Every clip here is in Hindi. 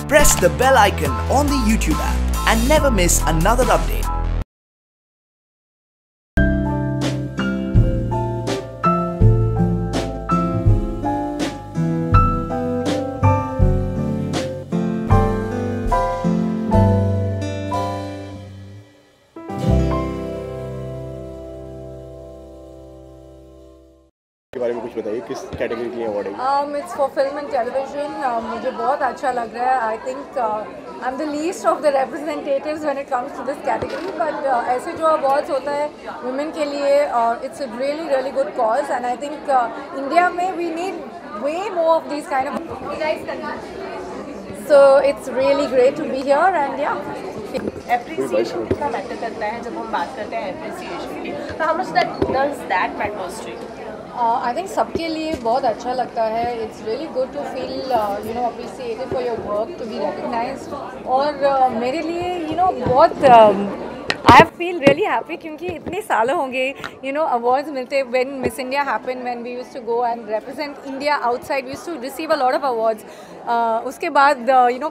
Press the bell icon on the YouTube app and never miss another update. के बारे में कुछ बताइए, किस कैटेगरी के लिए अवार्ड है? It's for film and television. मुझे बहुत अच्छा लग रहा है। I think I am the least of the representatives when it comes to this category, but ऐसे जो अवार्ड्स होता है वुमेन के लिए, it's a really good cause and I think India में we need way more of this kind of, so it's really great to be here and yeah appreciation कितना मैटर करता है जब हम बात करते हैं एप्रिसिएशन की, तो how much that matters to you? I think सबके लिए बहुत अच्छा लगता है। It's really good to feel appreciated for your work, to be recognised. और मेरे लिए बहुत आई फील रियली हैप्पी क्योंकि इतने सालों होंगे अवार्ड्स मिलते। When Miss India happen, when we used to go and represent India outside, we used to receive a lot of awards. उसके बाद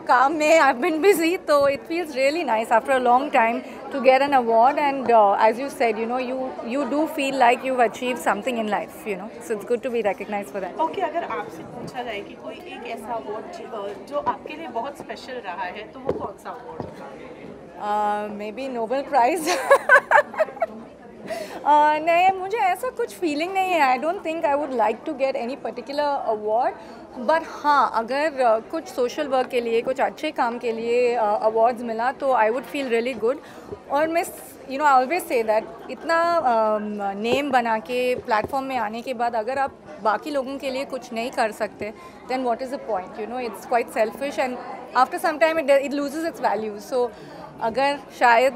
काम में आई हैव बीन बिजी, तो it feels really nice after a long time to get an award, and as you said, you do feel like you've achieved something in life, so it's good to be recognized for that. Okay, अगर आपसे पूछा जाए कि कोई एक ऐसा अवार्ड जो आपके लिए बहुत स्पेशल रहा है, तो वो कौन सा अवार्ड होगा? Maybe Nobel Prize. नहीं, मुझे ऐसा कुछ फीलिंग नहीं है। I don't think I would like to get any particular award, but हाँ, अगर कुछ सोशल वर्क के लिए, कुछ अच्छे काम के लिए अवार्ड्स मिला तो I would feel really good. और मैं आई ऑलवेज से दैट इतना नेम बना के प्लेटफॉर्म में आने के बाद अगर आप बाकी लोगों के लिए कुछ नहीं कर सकते, then what is the point? It's quite selfish and after some time it loses its value. So अगर शायद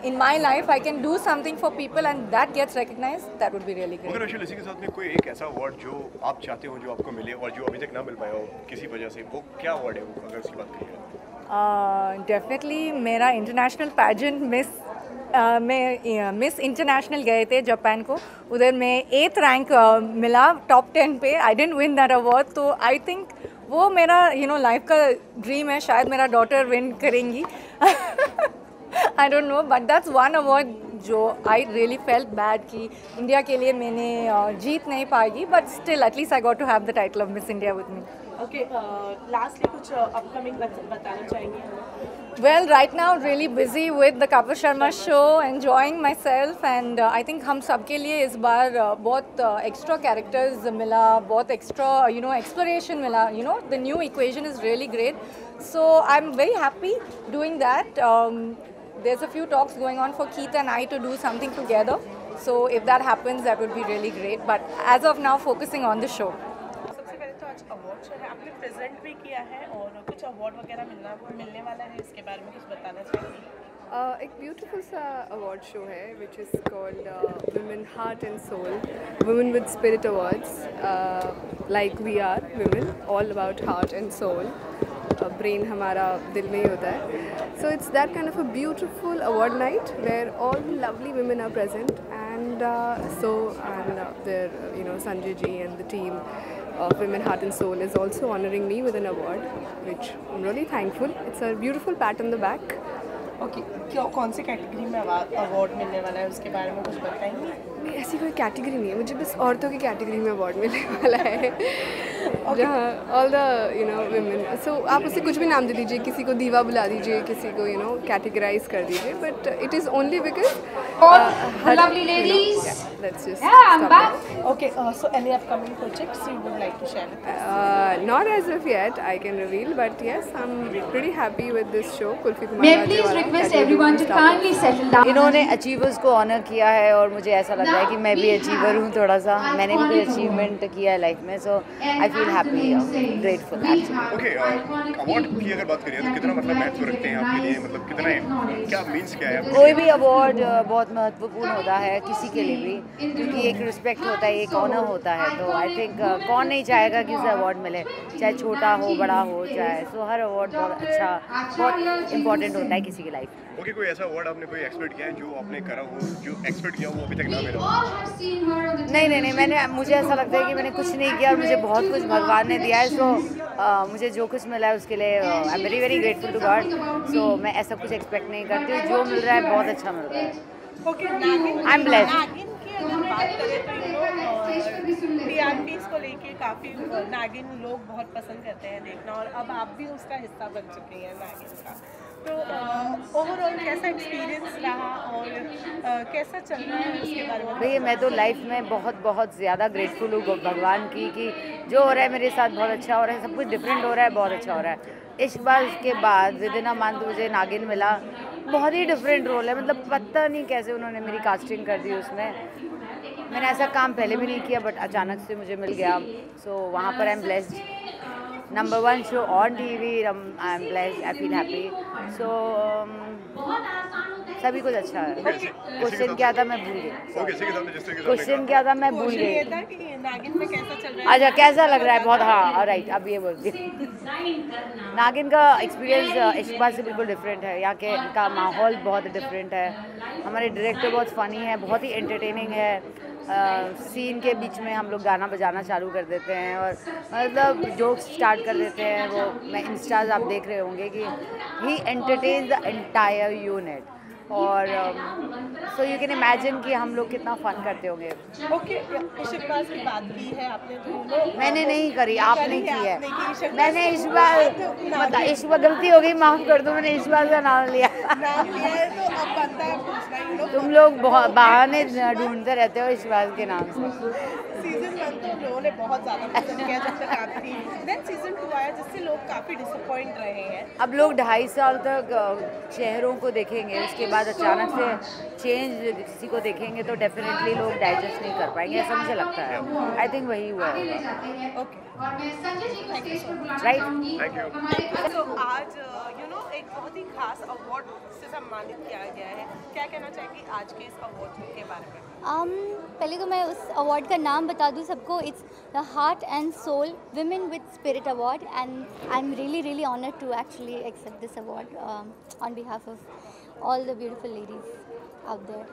in my life I can do something for people and that gets recognized, that would be really great. अगर इसी के साथ में कोई एक ऐसा अवार्ड जो आप चाहते हो जो आपको मिले और जो अभी तक ना मिल पाया हो किसी वजह से, वो क्या अवार्ड है वो, अगर उसकी बात करें? डेफिनेटली मेरा इंटरनेशनल पैजेंट मिस इंटरनेशनल गए थे जापान को, उधर में 8th रैंक मिला टॉप 10 पे। I didn't win that award, तो आई थिंक वो मेरा लाइफ का ड्रीम है। शायद मेरा डॉटर विन करेंगी, I don't know, but that's one award जो आई रियली फेल्ट बैड कि इंडिया के लिए मैंने जीत नहीं पाएगी, but still at least I got to have the title of Miss India with me. Okay, lastly कुछ अपकमिंग बताना चाहेंगे? Well, right now really busy with the Kapil Sharma show, enjoying myself, and I think हम सबके लिए इस बार बहुत extra characters मिला, बहुत extra exploration मिला. The new equation is really great, so I'm very happy doing that. There's a few talks going on for Keith and I to do something together, so if that happens, that would be really great. But as of now, focusing on the show. सबसे पहले तो आज अवार्ड शो है, आपने प्रेजेंट भी किया है और कुछ अवार्ड वगैरह मिलने वाला है, इसके बारे में कुछ बताना चाहिए? एक ब्यूटीफुल सा अवार्ड शो है which is called women heart and soul, women with spirit awards. Like we are women, all about heart and soul. Brain हमारा दिल में ही होता है, so it's that kind of a beautiful award night where all lovely women are present, and their Sanjay ji and the team of Women Heart and Soul is also honoring me with an award, which I'm really thankful. It's a beautiful pat on the back. Okay, कौन सी कैटेगरी में अवार्ड मिलने वाला है, उसके बारे में कुछ बताएंगे? नहीं, ऐसी कोई कैटेगरी नहीं है, मुझे बस औरतों की कैटेगरी में अवार्ड मिलने वाला है, जहाँ ऑल द women, सो आप उसे कुछ भी नाम दे दीजिए, किसी को दीवा बुला दीजिए, किसी को कैटेगराइज कर दीजिए, but it is only because lovely ladies. Let's just I'm stop back. there. Okay, so any upcoming projects you would like to share with us? Not as of yet, I can reveal, but yes, I'm pretty happy with this show. Kulfi Kumar May I please Rajewala, request that will everyone be to started. kindly settle down. इन्होंने अचीवर्स को ऑनर किया है और मुझे ऐसा लग रहा है कि मैं भी अचीवर हूँ थोड़ा सा। मैंने भी कोई अचीवमेंट किया है लाइफ में, so I feel happy, grateful actually. Okay, award की अगर बात करें तो कितना मतलब महत्व रखते हैं आपके लिए, मतलब कितना, क्या मीन्स क्या है? कोई भी अवार्ड बहुत महत्वपूर्ण होता है किसी के लिए भी, क्योंकि एक रिस्पेक्ट होता है, एक ऑनर होता है। तो आई थिंक कौन नहीं चाहेगा कि उसे अवार्ड मिले, चाहे छोटा हो बड़ा हो, चाहे सो हर अवार्ड बहुत अच्छा, बहुत इंपॉर्टेंट होता है किसी की लाइफ में। ओके, कोई ऐसा अवार्ड आपने कोई एक्सपेक्ट किया है जो आपने करा हो, जो एक्सपेक्ट किया वो अभी तक ना मिला हो? नहीं, मैंने मुझे ऐसा लगता है कि मैंने कुछ नहीं किया और मुझे बहुत कुछ भगवान ने दिया है। सो मुझे जो कुछ मिला है उसके लिए I am very very grateful to God. So मैं ऐसा कुछ एक्सपेक्ट नहीं करती हूँ, जो मिल रहा है बहुत अच्छा मिल रहा है। आई एम ब्लेस्ड। नागिन की अगर बात करें तो टीआरपीज़ को लेके काफ़ी नागिन लोग बहुत पसंद करते हैं देखना, और अब आप भी उसका हिस्सा बन चुके हैं नागिन का। तो ओवरऑल कैसा एक्सपीरियंस रहा और कैसा चल रहा है उसके बारे में? भैया मैं तो लाइफ में बहुत बहुत ज़्यादा ग्रेटफुल हूँ भगवान की कि जो हो रहा है मेरे साथ बहुत अच्छा हो रहा है, सब कुछ डिफरेंट हो रहा है, बहुत अच्छा हो रहा है। इश्कबाज़ के बाद विद इन अ मंथ मुझे नागिन मिला, बहुत ही डिफरेंट रोल है, मतलब पता नहीं कैसे उन्होंने मेरी कास्टिंग कर दी उसमें। मैंने ऐसा काम पहले भी नहीं किया बट अचानक से मुझे मिल गया। सो वहाँ पर I am blessed. Number 1 show on TV, I am blessed, I feel happy. So सभी कुछ अच्छा है। क्वेश्चन क्या था मैं भूल गई। क्वेश्चन क्या था मैं भूल गई। नागिन में कैसा चल रहा है? अच्छा कैसा लग रहा है? बहुत, हाँ राइट, अब ये बोलती। नागिन का एक्सपीरियंस इश्कबाज़ से बिल्कुल डिफरेंट है। यहाँ के का माहौल बहुत डिफरेंट है। हमारे डायरेक्टर बहुत फ़नी है, बहुत ही एंटरटेनिंग है। सीन के बीच में हम लोग गाना बजाना चालू कर देते हैं और मतलब जोक्स स्टार्ट कर देते हैं। वो मैं इंस्टाज आप देख रहे होंगे कि ही एंटरटेन्स द एंटायर यूनिट, और सो यू कैन इमेजिन कि हम लोग कितना फन करते होंगे। ओके, इश्कबाज़ की बात की है आपने दोनों। मैंने नहीं करी, आपने की है। इश्कबाज़ मैंने इश्कबाज़ गलती हो गई, माफ़ कर दो, मैंने इश्कबाज़ का नाम लिया। नाम लिया है तो अब बनता है पूछना। तुम लोग बहुत बहाने ढूंढते रहते हो इश्कबाज़ के नाम से। सीजन 1 तो लोगों ने बहुत ज़्यादा पसंद किया जब तक आप थी, देन सीजन 2 आया जिससे लोग काफ़ी डिसअपॉइंट रहे हैं। अब लोग 2.5 साल तक चेहरों को देखेंगे, उसके बाद अचानक से चेंज किसी को देखेंगे तो डेफिनेटली लोग डाइजेस्ट नहीं कर पाएंगे, ऐसा मुझे लगता है। आई थिंक वही हुआ है। Right, thank you. तो आज एक बहुत ही खास अवार्ड से सम्मानित किया गया है, क्या कहना चाहेंगी आज के इस अवार्ड के बारे में? पहले तो मैं उस अवार्ड का नाम बता दूं सबको। It's the heart and soul women with spirit award, and I am really honoured to actually accept this award on behalf of all the beautiful ladies out there.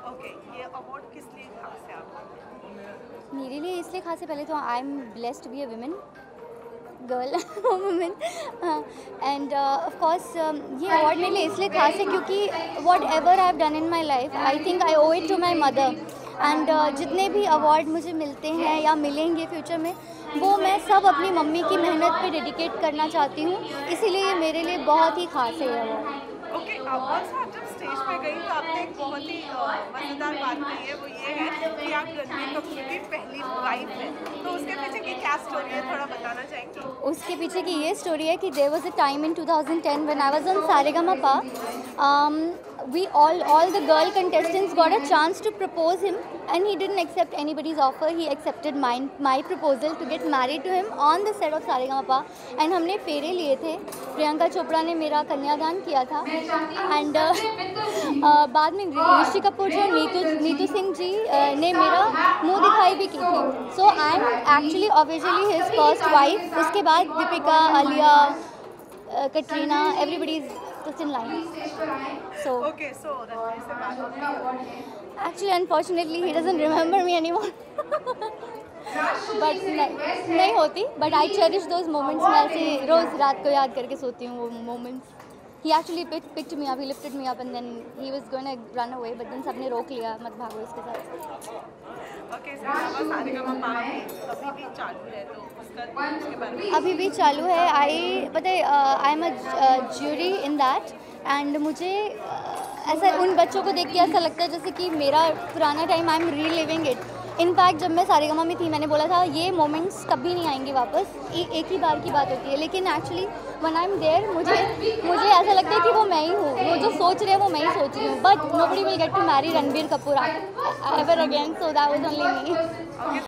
Okay, ये अवार्ड किस लिए खास है आपको? मेरे लिए इसलिए खास है, पहले तो I am blessed to be a women girl women, and of course ये अवार्ड मेरे लिए इसलिए खास है क्योंकि whatever I have done in my life I think I owe it to my mother, and जितने भी अवार्ड मुझे मिलते हैं या मिलेंगे फ्यूचर में, वो मैं सब अपनी मम्मी की मेहनत पे डेडिकेट करना चाहती हूँ, इसीलिए ये मेरे लिए बहुत ही खास है ये अवार्ड। ओके, अवार्ड से आप जब स्टेज पे गई तो आपने एक बहुत ही मज़ेदार बात कही है, वो ये है कि आप रणबीर कपूर की पहली वाइफ हैं, तो उसके पीछे की क्या स्टोरी है, थोड़ा बताना चाहेंगे? उसके पीछे की ये स्टोरी है कि there was a time in 2010 when I was on Saregamapa, we all the girl contestants got a chance to propose him and he didn't accept anybody's offer. He accepted my proposal to get married to him on the set of Saregamapa, and हमने फेरे लिए थे। प्रियंका चोपड़ा ने मेरा कन्यादान किया था, एंड बाद में ऋषि कपूर जी और नीतू सिंह जी ने मेरा मुंह दिखाई भी की थी। So I am actually officially his first wife. उसके बाद Deepika, Alia, Katrina, everybody is just in line. So okay, so Ranbir से बात होती है? Actually, unfortunately, he doesn't remember me anymore. But नहीं होती, but I cherish those moments. मैं ऐसे रोज़ रात को याद करके सोती हूँ वो moments. He actually picked me up, he lifted me up, and then he was going to run away, but then सबने रोक लिया, मत भागो इसके साथ। Okay, so सारेगामापा अभी भी चालू है, तो उसके बारे में? अभी भी चालू है। पता है, I am a jury in that, and मुझे ऐसा उन बच्चों को देख के ऐसा लगता है जैसे कि मेरा पुराना time I am reliving it. In fact जब मैं सारेगामा में थी मैंने बोला था ये मोमेंट्स कभी नहीं आएंगे वापस, एक ही बार की बात होती है, लेकिन actually when I am there मुझे ऐसा लगता है कि वो मैं ही हूँ, वो जो सोच रहे हैं वो मैं ही सोच रही हूँ। But nobody will get to marry Ranbir Kapoor ever again, so that was only me.